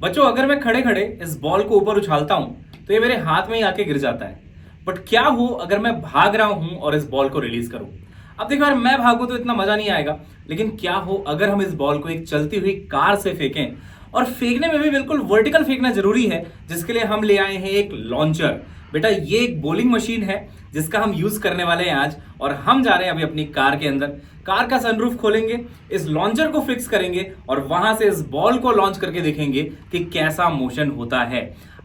बच्चों, अगर मैं खड़े खड़े इस बॉल को ऊपर उछालता हूं तो ये मेरे हाथ में ही आके गिर जाता है। बट क्या हो अगर मैं भाग रहा हूं और इस बॉल को रिलीज करूं? अब देखो यार, मैं भागूं तो इतना मजा नहीं आएगा, लेकिन क्या हो अगर हम इस बॉल को एक चलती हुई कार से फेंकें? और फेंकने में भी बिल्कुल वर्टिकल फेंकना जरूरी है, जिसके लिए हम ले आए हैं एक लॉन्चर। बेटा, ये एक बॉलिंग मशीन है जिसका हम यूज करने वाले हैं आज। और हम जा रहे हैं अभी अपनी कार के अंदर, कार का सनरूफ खोलेंगे, इस लॉन्चर को फिक्स करेंगे और वहां से इस बॉल को लॉन्च करके देखेंगे कि कैसा मोशन होता है।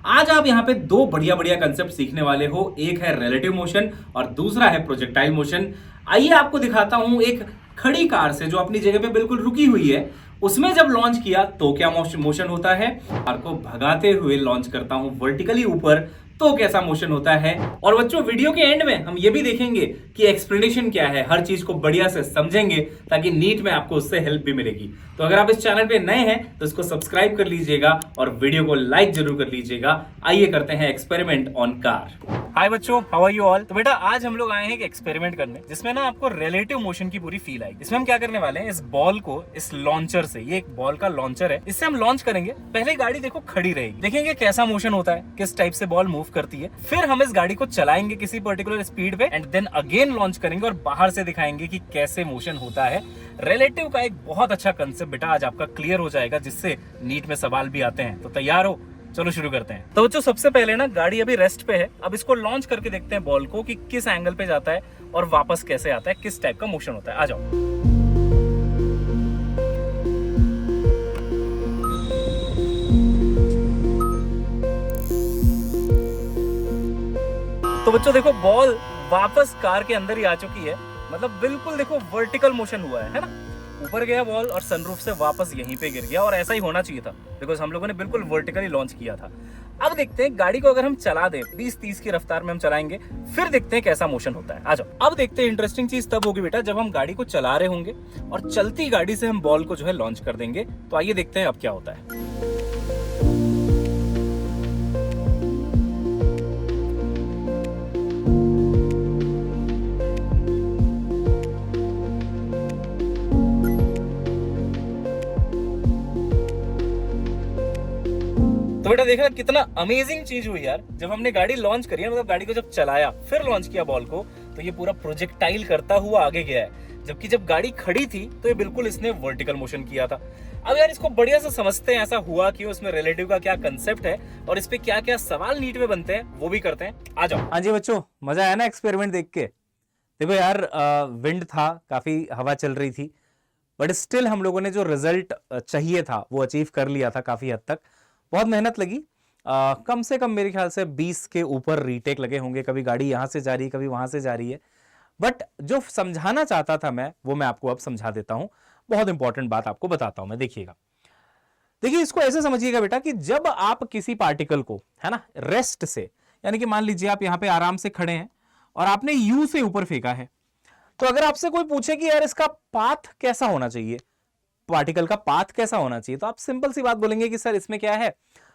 आज आप यहाँ पे दो बढ़िया बढ़िया कंसेप्ट सीखने वाले हो, एक है रिलेटिव मोशन और दूसरा है प्रोजेक्टाइल मोशन। आइए आपको दिखाता हूं एक खड़ी कार से जो अपनी जगह पे बिल्कुल रुकी हुई है, उसमें जब लॉन्च किया तो क्या मोशन होता है। कार को भगाते हुए लॉन्च करता हूं वर्टिकली ऊपर तो कैसा मोशन होता है। और बच्चों, वीडियो के एंड में हम ये भी देखेंगे कि एक्सप्लेनेशन क्या है, हर चीज को बढ़िया से समझेंगे ताकि नीट में आपको उससे हेल्प भी मिलेगी। तो अगर आप इस चैनल पे नए हैं तो इसको सब्सक्राइब कर लीजिएगा और वीडियो को लाइक जरूर कर लीजिएगा। आइए करते हैं एक्सपेरिमेंट ऑन कार। हाय बच्चों, हाउ आर यू ऑल। तो बेटा, आज हम लोग आए हैं एक एक्सपेरिमेंट करने जिसमें ना आपको रिलेटिव मोशन की पूरी फील आएगी। इसमें हम क्या करने वाले हैं, इस बॉल को इस लॉन्चर से, ये एक बॉल का लॉन्चर है, इससे हम लॉन्च करेंगे। पहले गाड़ी देखो खड़ी रहेगी, देखेंगे कैसा मोशन होता है, किस टाइप से बॉल मूव करती है। फिर हम इस गाड़ी को चलाएंगे किसी पर्टिकुलर स्पीड पे एंड देन अगेन लॉन्च करेंगे और बाहर से दिखाएंगे कि कैसे मोशन होता है। रिलेटिव का एक बहुत अच्छा कंसेप्ट बेटा आज आपका क्लियर हो जाएगा, जिससे नीट में सवाल भी आते हैं। तो तैयार हो? चलो शुरू करते हैं। तो बच्चों, सबसे पहले ना गाड़ी अभी रेस्ट पे है, अब इसको लॉन्च करके देखते हैं बॉल को कि किस एंगल पे जाता है और वापस कैसे आता है, किस टाइप का मोशन होता है। आ जाओ। तो बच्चों देखो, बॉल वापस कार के अंदर ही आ चुकी है, मतलब बिल्कुल देखो वर्टिकल मोशन हुआ है ना। ऊपर गया बॉल और सनरूफ से वापस यहीं पे गिर गया, और ऐसा ही होना चाहिए था बिकॉज हम लोगों ने बिल्कुल वर्टिकली लॉन्च किया था। अब देखते हैं गाड़ी को अगर हम चला दें 20-30 की रफ्तार में हम चलाएंगे, फिर देखते हैं कैसा मोशन होता है। आ जाओ। अब देखते हैं, इंटरेस्टिंग चीज तब होगी बेटा जब हम गाड़ी को चला रहे होंगे और चलती गाड़ी से हम बॉल को जो है लॉन्च कर देंगे। तो आइए देखते हैं अब क्या होता है। तो बेटा देखा कितना अमेजिंग चीज हुई यार, जब हमने गाड़ी लॉन्च करी है, मतलब गाड़ी को जब चलाया फिर लॉन्च किया बॉल को, तो ये पूरा प्रोजेक्टाइल करता हुआ आगे गया है। जबकि जब गाड़ी खड़ी थी तो ये बिल्कुल इसने वर्टिकल मोशन किया था। अब यार इसको बढ़िया से समझते हैं ऐसा हुआ क्यों, इसमें रिलेटिव का क्या कंसेप्ट है और इस पे क्या क्या सवाल नीट में बनते हैं, वो भी करते हैं। आ जाओ। हाँ जी बच्चों, मजा आया ना एक्सपेरिमेंट देख के। देखो यार, विंड था, काफी हवा चल रही थी, बट स्टिल हम लोगों ने जो रिजल्ट चाहिए था वो अचीव कर लिया था काफी हद तक। बहुत मेहनत लगी, कम से कम मेरे ख्याल से 20 के ऊपर रीटेक लगे होंगे। कभी गाड़ी यहां से जा रही है, कभी वहां से जा रही है, बट जो समझाना चाहता था मैं, वो मैं आपको अब समझा देता हूं। बहुत इंपॉर्टेंट बात आपको बताता हूं मैं, देखिएगा। देखिए, इसको ऐसे समझिएगा बेटा कि जब आप किसी पार्टिकल को, है ना, रेस्ट से, यानी कि मान लीजिए आप यहां पे आराम से खड़े हैं और आपने यू से ऊपर फेंका है, तो अगर आपसे कोई पूछे कि यार इसका पाथ कैसा होना चाहिए, पार्टिकल का पाथ कैसा होना चाहिए, तो आप सिंपल सी बात बोलेंगे कि सर इसमें क्या है,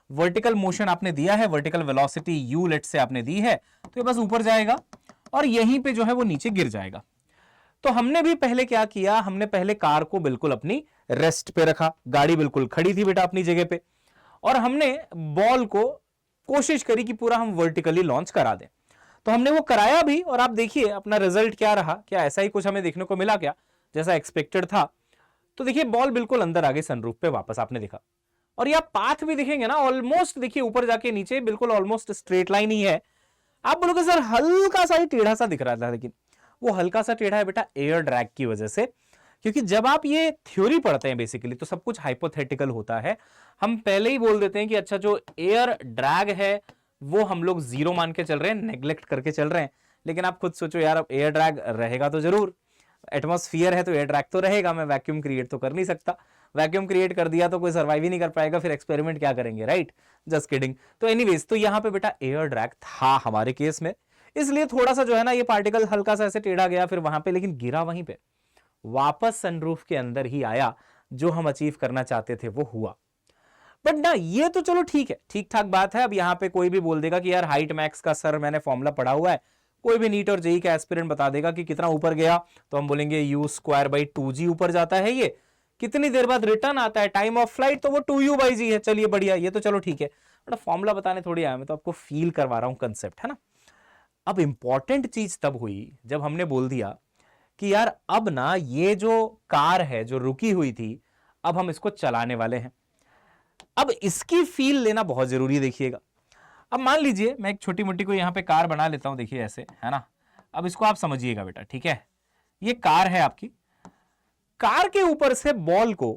वर्टिकल मोशन आपने दिया है, वर्टिकल वेलोसिटी यू लेट से आपने दी है, तो ये बस ऊपर जाएगा और यहीं पे जो है वो नीचे गिर जाएगा। तो हमने भी पहले क्या किया, हमने पहले कार को बिल्कुल अपनी रेस्ट पे रखा, गाड़ी बिल्कुल खड़ी थी बेटा अपनी जगह पे, और हमने बॉल को कोशिश करी कि पूरा हम वर्टिकली लॉन्च करा दें। तो हमने वो कराया भी, और आप देखिए अपना रिजल्ट क्या रहा, क्या ऐसा ही कुछ हमें देखने को मिला क्या जैसा एक्सपेक्टेड था। तो देखिए, बॉल बिल्कुल अंदर आ गई सनरूफ पे वापस, आपने देखा। और यह पाथ भी दिखेंगे ना, ऑलमोस्ट देखिए ऊपर जाके नीचे बिल्कुल ऑलमोस्ट स्ट्रेट लाइन ही है। आप बोलोगे सर हल्का सा ही टेढ़ा सा दिख रहा था, लेकिन वो हल्का सा टेढ़ा है बेटा एयर ड्रैग की वजह से। क्योंकि जब आप ये थ्योरी पढ़ते हैं बेसिकली, तो सब कुछ हाइपोथेटिकल होता है। हम पहले ही बोल देते हैं कि अच्छा, जो एयर ड्रैग है वो हम लोग जीरो मान के चल रहे हैं, नेग्लेक्ट करके चल रहे हैं। लेकिन आप खुद सोचो यार, अब एयर ड्रैग रहेगा तो जरूर, एटमॉस्फेयर है तो एयर ड्रैग तो रहेगा, मैं वैक्यूम क्रिएट तो कर नहीं सकता। वैक्यूम क्रिएट कर दिया तो कोई सर्वाइव ही नहीं कर पाएगा, फिर एक्सपेरिमेंट क्या करेंगे, राइट? Just kidding. तो एनीवेज, तो यहाँ पे बेटा एयर ड्रैग था हमारे केस में, इसलिए थोड़ा सा जो है ना ये पार्टिकल हल्का सा ऐसे टेढ़ा गया, फिर वहां पे, लेकिन गिरा वहीं पे, वापस सनरूफ के अंदर ही आया। जो हम अचीव करना चाहते थे वो हुआ। बट ना, ये तो चलो ठीक है, ठीक ठाक बात है। अब यहाँ पे कोई भी बोल देगा कि यार हाइट मैक्स का सर मैंने फॉर्मूला पढ़ा हुआ है, कोई भी नीट और जेई का एस्पिरेंट बता देगा कि कितना ऊपर गया, तो हम बोलेंगे यू स्क्वायर बाई 2g ऊपर जाता है ये, कितनी देर बाद रिटर्न आता है, टाइम ऑफ फ्लाइट तो वो 2u/g है। चलिए बढ़िया, ये तो चलो ठीक है, बट फॉर्मूला बताने थोड़ी आया, मैं तो आपको फील करवा रहा हूं कंसेप्ट, है ना। अब इंपॉर्टेंट चीज तब हुई जब हमने बोल दिया कि यार अब ना ये जो कार है जो रुकी हुई थी, अब हम इसको चलाने वाले हैं। अब इसकी फील लेना बहुत जरूरी है। देखिएगा, अब मान लीजिए मैं एक छोटी मोटी को यहां पे कार बना लेता हूं, देखिए ऐसे, है ना। अब इसको आप समझिएगा बेटा, ठीक है। ये कार है आपकी, कार के ऊपर से बॉल को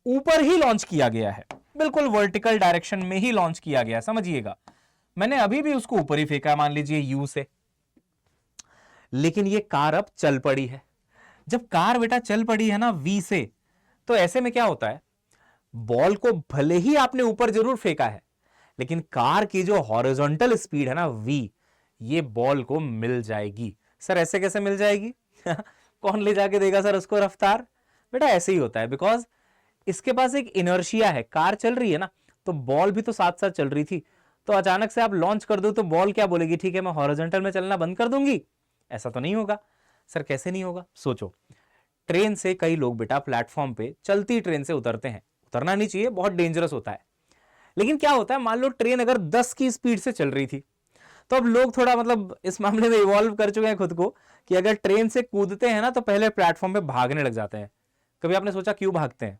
ऊपर ही लॉन्च किया गया है, बिल्कुल वर्टिकल डायरेक्शन में ही लॉन्च किया गया, समझिएगा। मैंने अभी भी उसको ऊपर ही फेंका, मान लीजिए यू से, लेकिन ये कार अब चल पड़ी है। जब कार बेटा चल पड़ी है ना वी से, तो ऐसे में क्या होता है, बॉल को भले ही आपने ऊपर जरूर फेंका है, लेकिन कार की जो हॉरिजॉन्टल स्पीड है ना वी, ये बॉल को मिल जाएगी। सर ऐसे कैसे मिल जाएगी? कौन ले जाके देगा सर उसको रफ्तार? बेटा ऐसे ही होता है, बिकॉज इसके पास एक इनर्शिया है, कार चल रही है ना, तो बॉल भी तो साथ साथ चल रही थी। तो अचानक से आप लॉन्च कर दो तो बॉल क्या बोलेगी, ठीक है मैं हॉरिजॉन्टल में चलना बंद कर दूंगी? ऐसा तो नहीं होगा। सर कैसे नहीं होगा? सोचो, ट्रेन से कई लोग बेटा प्लेटफॉर्म पे चलती ट्रेन से उतरते हैं, उतरना नहीं चाहिए, बहुत डेंजरस होता है। लेकिन क्या होता है, मान लो ट्रेन अगर 10 की स्पीड से चल रही थी, तो अब लोग थोड़ा मतलब इस मामले में इवॉल्व कर चुके हैं खुद को कि अगर ट्रेन से कूदते हैं ना तो पहले प्लेटफॉर्म पे भागने लग जाते हैं। कभी आपने सोचा क्यों भागते हैं?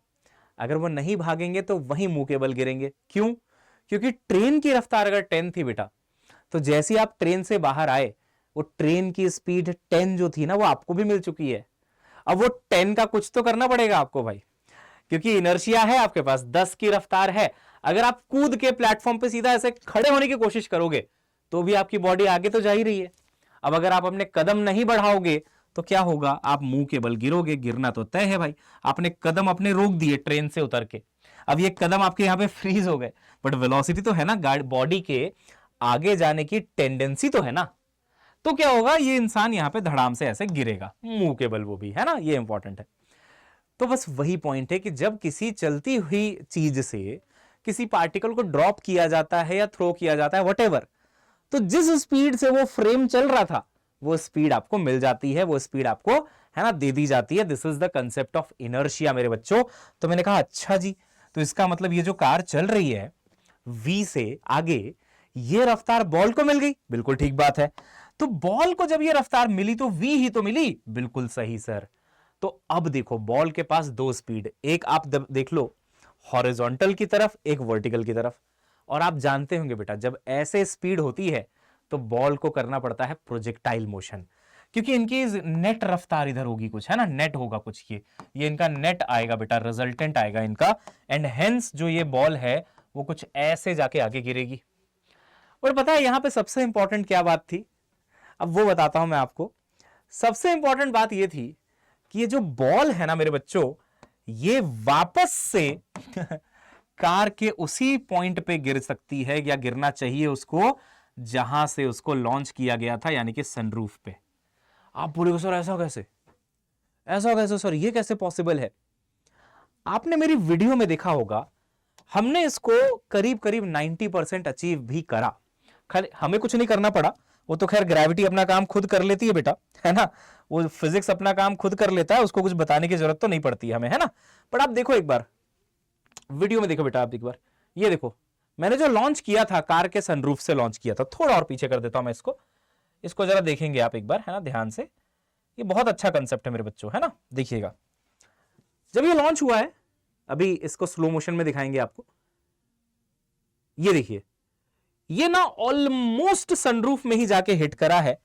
अगर वो नहीं भागेंगे तो वहीं मुंह के बल गिरेंगे। क्यों? क्योंकि ट्रेन की रफ्तार अगर 10 थी बेटा, तो जैसे ही आप ट्रेन से बाहर आए, वो ट्रेन की स्पीड 10 जो थी ना, वो आपको भी मिल चुकी है। अब वो 10 का कुछ तो करना पड़ेगा आपको भाई, क्योंकि इनर्शिया है आपके पास, 10 की रफ्तार है। अगर आप कूद के प्लेटफॉर्म पे सीधा ऐसे खड़े होने की कोशिश करोगे तो भी आपकी बॉडी आगे तो जा ही रही है। अब अगर आप अपने कदम नहीं बढ़ाओगे तो क्या होगा, आप मुंह के बल गिरोगे, गिरना तो तय है भाई। आपने कदम अपने रोक दिए ट्रेन से उतर के, अब ये कदम आपके यहां पे फ्रीज हो गए, बट वेलोसिटी तो है ना, बॉडी के आगे जाने की टेंडेंसी तो है ना। तो क्या होगा, ये इंसान यहां पे धड़ाम से ऐसे गिरेगा, मुंह के बल, वो भी है ना, ये इंपॉर्टेंट है। तो बस वही पॉइंट है कि जब किसी चलती हुई चीज से किसी पार्टिकल को ड्रॉप किया जाता है या थ्रो किया जाता है, वटेवर, तो जिस स्पीड से वो फ्रेम चल रहा था वो स्पीड आपको मिल जाती है, वो स्पीड आपको, है ना, दे दी जाती है। This is the concept of inertia मेरे बच्चों। तो मैंने कहा अच्छा जी, तो इसका मतलब ये जो कार चल रही है वी से आगे, ये रफ्तार बॉल को मिल गई। बिल्कुल ठीक बात है। तो बॉल को जब ये रफ्तार मिली तो वी ही तो मिली। बिल्कुल सही सर। तो अब देखो, बॉल के पास दो स्पीड, एक आप देख लो हॉरिजॉन्टल की तरफ, एक वर्टिकल की तरफ। और आप जानते होंगे बेटा, जब ऐसे स्पीड होती है तो बॉल को करना पड़ता है प्रोजेक्टाइल मोशन, क्योंकि इनकी नेट रफ्तार इधर होगी कुछ, है ना, नेट होगा कुछ, ये इनका नेट आएगा बेटा, रिजल्टेंट आएगा इनका, एंड हेंस जो ये बॉल है वो कुछ ऐसे जाके आगे गिरेगी। और पता है यहां पे सबसे इंपॉर्टेंट क्या बात थी, अब वो बताता हूं मैं आपको। सबसे इंपॉर्टेंट बात ये थी कि ये जो बॉल है ना मेरे बच्चों, ये वापस से कार के उसी पॉइंट पे गिर सकती है, या गिरना चाहिए उसको जहां से उसको लॉन्च किया गया था, यानी कि सनरूफ पे। आप बोलोगे सर ऐसा कैसे, ऐसा कैसे सर, ये कैसे पॉसिबल है? आपने मेरी वीडियो में देखा होगा, हमने इसको करीब करीब 90% अचीव भी करा। खाली हमें कुछ नहीं करना पड़ा, वो तो खैर ग्रेविटी अपना काम खुद कर लेती है बेटा, है ना, वो फिजिक्स अपना काम खुद कर लेता है, उसको कुछ बताने की जरूरत तो नहीं पड़ती हमें, है ना। पर आप देखो एक बार वीडियो में, देखो बेटा आप एक बार, ये देखो मैंने जो लॉन्च किया था कार के सनरूफ से लॉन्च किया था। थोड़ा और पीछे कर देता हूं मैं इसको जरा देखेंगे आप एक बार, है ना, ध्यान से। ये बहुत अच्छा कंसेप्ट है मेरे बच्चों, है ना। देखिएगा, जब ये लॉन्च हुआ है, अभी इसको स्लो मोशन में दिखाएंगे आपको। ये देखिए, ये ना ऑलमोस्ट सनरूफ में ही जाके हिट करा है।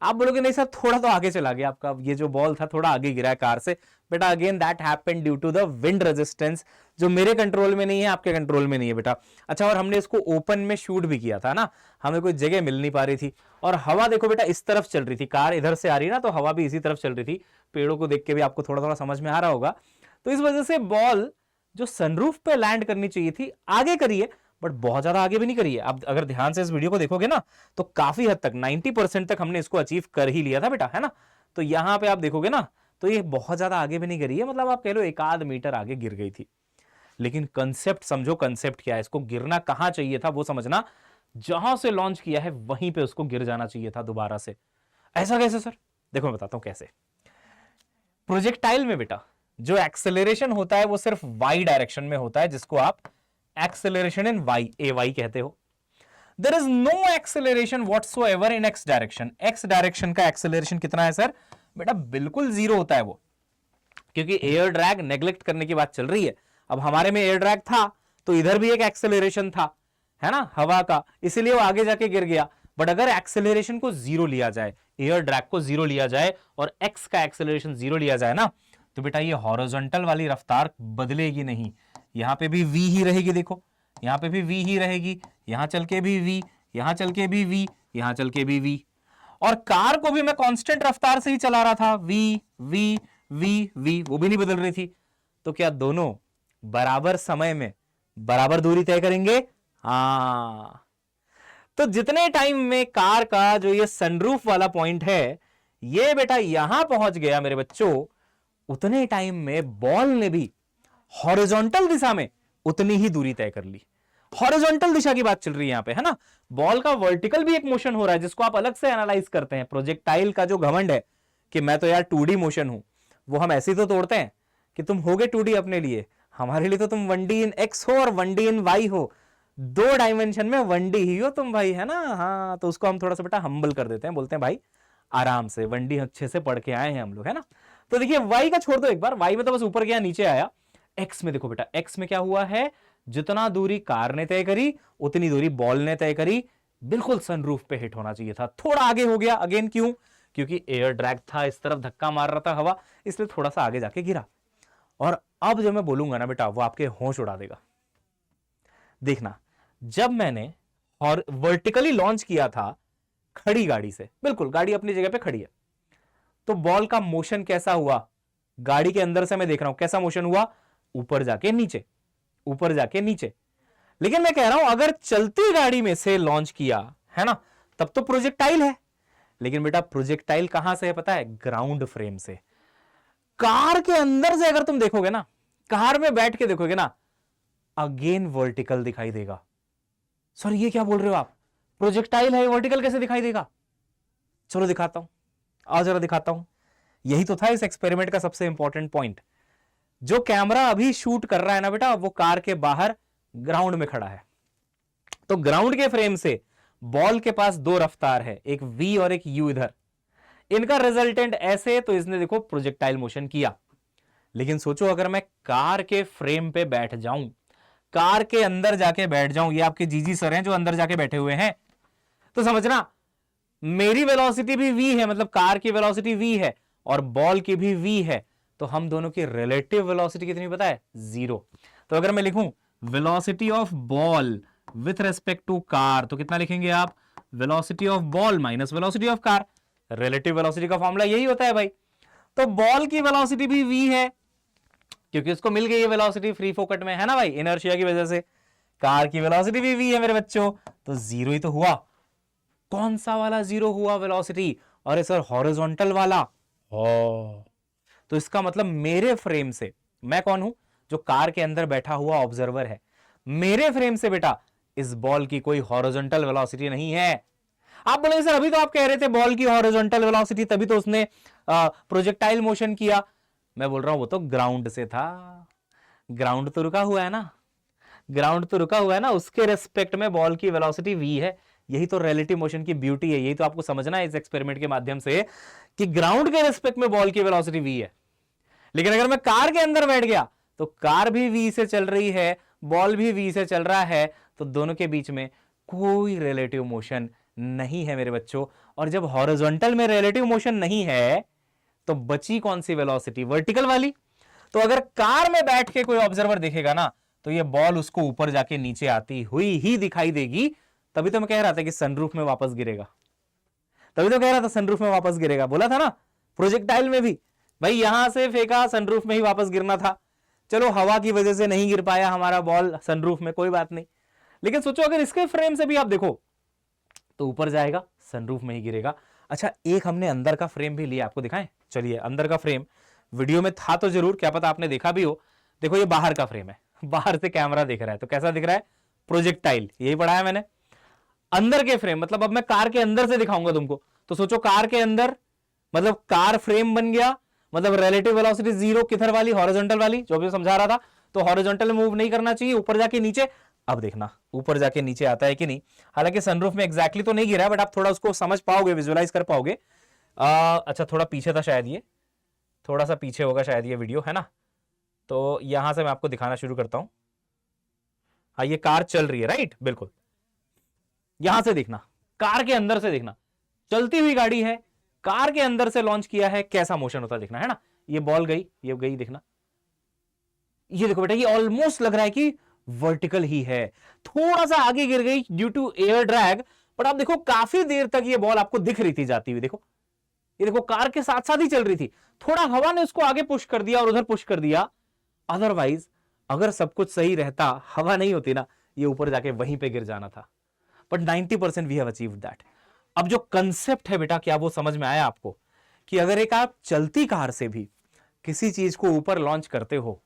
आप बोलोगे नहीं सर थोड़ा तो आगे चला गया आपका, ये जो बॉल था थोड़ा आगे गिरा है कार से। बेटा again that happened due to the wind resistance, जो मेरे कंट्रोल में नहीं है, आपके कंट्रोल में नहीं है बेटा। अच्छा, और हमने इसको ओपन में शूट भी किया था ना, हमें कोई जगह मिल नहीं पा रही थी, और हवा देखो बेटा इस तरफ चल रही थी, कार इधर से आ रही ना, तो हवा भी इसी तरफ चल रही थी। पेड़ों को देख के भी आपको थोड़ा थोड़ा समझ में आ रहा होगा। तो इस वजह से बॉल जो सनरूफ पे लैंड करनी चाहिए थी आगे करी है, बट बहुत ज्यादा आगे भी नहीं करी है। अब अगर ध्यान से इस वीडियो को देखोगे ना, तो काफी हद तक 90% तक हमने इसको अचीव कर ही लिया था बेटा, है ना। तो यहां पे आप देखोगे ना, तो ये बहुत ज्यादा आगे भी नहीं करी है, मतलब आप कह लो 1 आध मीटर आगे गिर गई थी। लेकिन कंसेप्ट समझो, कंसेप्ट क्या है, इसको गिरना कहां चाहिए था वो समझना। जहां से लॉन्च किया है वहीं पे उसको गिर जाना चाहिए था दोबारा से। ऐसा कैसे सर? देखो मैं बताता हूं कैसे। प्रोजेक्टाइल में बेटा जो एक्सेलरेशन होता है वो सिर्फ वाई डायरेक्शन में होता है, जिसको आप acceleration in y, a y कहते हो। There is no acceleration whatsoever in x direction. X direction का एक्सेलरेशन कितना है सर? बेटा बिल्कुल जीरो होता है वो, क्योंकि एयर ड्रैग नेग्लेक्ट करने की बात चल रही है। अब हमारे में एयर ड्रैग था तो इधर भी एक एक्सेलरेशन था, है ना, हवा का, इसीलिए वो आगे जाके गिर गया। बट अगर एक्सेलरेशन को जीरो लिया जाए, एयर ड्रैग को जीरो लिया जाए और एक्स का एक्सेलरेशन जीरो लिया जाए ना, तो बेटा ये हॉरिजॉन्टल वाली रफ्तार बदलेगी नहीं, यहां पे भी v ही रहेगी। देखो यहां पे भी v ही रहेगी, यहां चल के भी v, यहां चल के भी v, यहां चल के भी v। और कार को भी मैं कांस्टेंट रफ्तार से ही चला रहा था, v v v v, वो भी नहीं बदल रही थी। तो क्या दोनों बराबर समय में बराबर दूरी तय करेंगे? हाँ। तो जितने टाइम में कार का जो ये सनरूफ वाला पॉइंट है ये बेटा यहां पहुंच गया मेरे बच्चों, उतने टाइम में बॉल ने भी हॉरिजॉन्टल दिशा में उतनी ही दूरी तय कर ली। हॉरिजॉन्टल दिशा की बात चल रही है यहां पे, है ना। बॉल का वर्टिकल भी एक मोशन हो रहा है जिसको आप अलग से एनालाइज करते हैं। प्रोजेक्टाइल का जो घमंड है कि मैं तो यार 2D मोशन हूं, वो हम ऐसे ही तो तोड़ते हैं कि तुम होगे 2D अपने लिए, हमारे लिए तो तुम 1D इन एक्स हो और 1D इन वाई हो, 2 डायमेंशन में 1D ही हो तुम भाई, है ना। हाँ, तो उसको हम थोड़ा सा बेटा हम्बल कर देते हैं, बोलते हैं भाई आराम से, 1D अच्छे से पढ़ के आए हैं हम लोग, है ना। तो देखिए वाई का छोड़ दो एक बार, वाई में तो बस ऊपर गया नीचे आया। एक्स में देखो बेटा, एक्स में क्या हुआ है, जितना दूरी कार ने तय करी उतनी दूरी बॉल ने तय करी। बिल्कुल सनरूफ पे हिट होना चाहिए था, थोड़ा आगे हो गया। अगेन क्यों? क्योंकि एयर ड्रैग था, इस तरफ धक्का मार रहा था हवा, इसलिए थोड़ा सा आगे जाके गिरा। और अब जब मैं बोलूंगा ना बेटा, वो आपके होश उड़ा देगा। देखना, जब मैंने और वर्टिकली लॉन्च किया था खड़ी गाड़ी से, बिल्कुल गाड़ी अपनी जगह पे खड़ी है, तो बॉल का मोशन कैसा हुआ? गाड़ी के अंदर से मैं देख रहा हूं कैसा मोशन हुआ, ऊपर जाके नीचे, ऊपर जाके नीचे। लेकिन मैं कह रहा हूं अगर चलती गाड़ी में से लॉन्च किया है ना, तब तो प्रोजेक्टाइल है। लेकिन बेटा प्रोजेक्टाइल कहां से है पता है? ग्राउंड फ्रेम से। कार के अंदर से अगर तुम देखोगे ना, कार में बैठ के देखोगे ना, अगेन वर्टिकल दिखाई देगा। सर ये क्या बोल रहे हो आप, प्रोजेक्टाइल है वर्टिकल कैसे दिखाई देगा? चलो दिखाता हूं, आओ जरा दिखाता हूं। यही तो था इस एक्सपेरिमेंट का सबसे इंपॉर्टेंट पॉइंट। जो कैमरा अभी शूट कर रहा है ना बेटा, वो कार के बाहर ग्राउंड में खड़ा है। तो ग्राउंड के फ्रेम से बॉल के पास 2 रफ्तार है, एक v और एक u इधर। इनका रिजल्टेंट ऐसे, तो इसने देखो प्रोजेक्टाइल मोशन किया। लेकिन सोचो अगर मैं कार के फ्रेम पे बैठ जाऊं, कार के अंदर जाके बैठ जाऊं, ये आपके जीजी सर हैं जो अंदर जाके बैठे हुए हैं, तो समझना मेरी वेलोसिटी भी v है, मतलब कार की वेलोसिटी v है और बॉल की भी v है। तो हम दोनों की रिलेटिव वेलोसिटी कितनी पता है? 0। तो अगर मैं लिखूं velocity of ball with respect to car, तो कितना लिखेंगे आप? Velocity of ball minus velocity of car. Relative velocity का फॉर्मूला यही होता है भाई। तो बॉल की वेलोसिटी भी v है क्योंकि उसको मिल गई है वेलोसिटी फ्री फोकट में, है ना भाई, इनर्शिया की वजह से। कार की वेलोसिटी भी v है मेरे बच्चों, तो 0 ही तो हुआ। कौन सा वाला 0 हुआ वेलोसिटी? अरे सर हॉरिजॉन्टल वाला। तो इसका मतलब मेरे फ्रेम से, मैं कौन हूं? जो कार के अंदर बैठा हुआ ऑब्जर्वर है, मेरे फ्रेम से बेटा इस बॉल की कोई हॉरिजॉन्टल वेलोसिटी नहीं है। आप बोलेंगे सर अभी तो आप कह रहे थे बॉल की हॉरिजॉन्टल वेलोसिटी, तभी तो उसने प्रोजेक्टाइल मोशन किया। मैं बोल रहा हूं वो तो ग्राउंड से था, ग्राउंड तो रुका हुआ है ना, ग्राउंड तो रुका हुआ है ना, उसके रेस्पेक्ट में बॉल की वेलोसिटी v है। यही तो रिलेटिव मोशन की ब्यूटी है, यही तो आपको समझना है इस एक्सपेरिमेंट के माध्यम से कि ग्राउंड के रेस्पेक्ट में बॉल की वेलोसिटी v है। लेकिन अगर मैं कार के अंदर बैठ गया तो कार भी v से चल रही है, बॉल भी v से चल रहा है, तो दोनों के बीच में कोई रिलेटिव मोशन नहीं है मेरे बच्चों। और जब हॉरिजॉन्टल में रिलेटिव मोशन नहीं है तो बची कौन सी वेलोसिटी? वर्टिकल वाली। तो अगर कार में बैठ के कोई ऑब्जर्वर देखेगा ना, तो ये बॉल उसको ऊपर जाके नीचे आती हुई ही दिखाई देगी। तभी तो मैं कह रहा था कि सनरूफ में वापस गिरेगा, तभी तो कह रहा था सनरूफ में वापस गिरेगा, बोला था ना। प्रोजेक्टाइल में भी भाई यहां से फेंका, सनरूफ में ही वापस गिरना था। चलो हवा की वजह से नहीं गिर पाया हमारा बॉल सनरूफ में, कोई बात नहीं। लेकिन सोचो अगर इसके फ्रेम से भी आप देखो तो ऊपर जाएगा, सनरूफ में ही गिरेगा। अच्छा एक हमने अंदर का फ्रेम भी लिया, आपको दिखाएं। चलिए अंदर का फ्रेम वीडियो में था तो जरूर, क्या पता आपने देखा भी हो। देखो ये बाहर का फ्रेम है, बाहर से कैमरा दिख रहा है, तो कैसा दिख रहा है? प्रोजेक्टाइल, यही पढ़ाया मैंने। अंदर के फ्रेम मतलब अब मैं कार के अंदर से दिखाऊंगा तुमको, तो सोचो कार के अंदर मतलब कार फ्रेम बन गया, मतलब रिलेटिव वेलोसिटी जीरो किधर वाली, हॉरिजॉन्टल वाली, जो भी समझा रहा था। तो हॉरिजॉन्टल मूव नहीं करना चाहिए, ऊपर जाके नीचे। अब देखना ऊपर जाके नीचे आता है कि नहीं। हालांकि सनरूफ में एग्जैक्टली तो नहीं गिरा है, बट आप थोड़ा उसको समझ पाओगे, विजुअलाइज कर पाओगे। अच्छा थोड़ा पीछे था शायद, ये थोड़ा सा पीछे होगा शायद ये वीडियो, है ना। तो यहां से मैं आपको दिखाना शुरू करता हूं। हाँ ये कार चल रही है, राइट, बिल्कुल। यहां से देखना, कार के अंदर से देखना, चलती हुई गाड़ी है, कार के अंदर से लॉन्च किया है, कैसा मोशन होता देखना, है ना। ये बॉल गई, ये गई, देखना। ये देखो बेटा, ये ऑलमोस्ट लग रहा है कि वर्टिकल ही है, थोड़ा सा आगे गिर गई due to air drag, but आप देखो काफी देर तक ये बॉल आपको दिख रही थी जाती हुई। देखो ये देखो, कार के साथ साथ ही चल रही थी, थोड़ा हवा ने उसको आगे पुश कर दिया और उधर पुश कर दिया। अदरवाइज अगर सब कुछ सही रहता, हवा नहीं होती ना, ये ऊपर जाके वहीं पे गिर जाना था। But 90% we have achieved that. अब जो कंसेप्ट है बेटा, क्या वो समझ में आया आपको, कि अगर एक आप चलती कार से भी किसी चीज को ऊपर लॉन्च करते हो,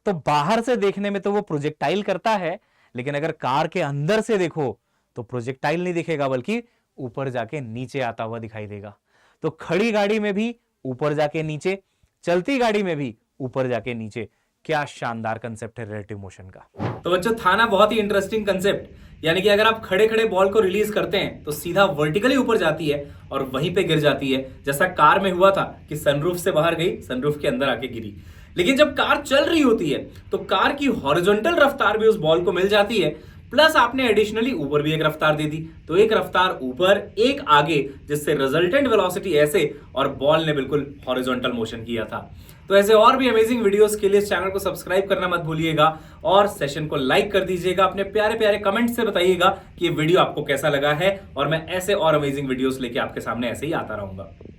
तो बाहर से देखने में तो वो प्रोजेक्टाइल करता है, लेकिन अगर कार के अंदर से देखो तो प्रोजेक्टाइल नहीं दिखेगा, बल्कि ऊपर जाके नीचे आता हुआ दिखाई देगा। तो खड़ी गाड़ी में भी ऊपर जाके नीचे, चलती गाड़ी में भी ऊपर जाके नीचे। क्या शानदार कंसेप्ट है रिलेटिव मोशन का। तो बच्चों था ना बहुत ही इंटरेस्टिंग कंसेप्ट। यानी कि अगर आप खड़े खड़े बॉल को रिलीज करते हैं तो सीधा वर्टिकली ऊपर जाती है और वहीं पे गिर जाती है, जैसा कार में हुआ था कि सनरूफ से बाहर गई, सनरूफ के अंदर आके गिरी। लेकिन जब कार चल रही होती है तो कार की हॉरिजॉन्टल रफ्तार भी उस बॉल को मिल जाती है, प्लस आपने एडिशनली ऊपर भी एक रफ्तार दे दी, तो एक रफ्तार ऊपर एक आगे, जिससे रिजल्टेंट वेलोसिटी ऐसे और बॉल ने बिल्कुल हॉरिजॉन्टल मोशन किया था। तो ऐसे और भी अमेजिंग वीडियोस के लिए इस चैनल को सब्सक्राइब करना मत भूलिएगा और सेशन को लाइक कर दीजिएगा। अपने प्यारे प्यारे कमेंट से बताइएगा कि ये वीडियो आपको कैसा लगा है, और मैं ऐसे और अमेजिंग वीडियोस लेके आपके सामने ऐसे ही आता रहूंगा।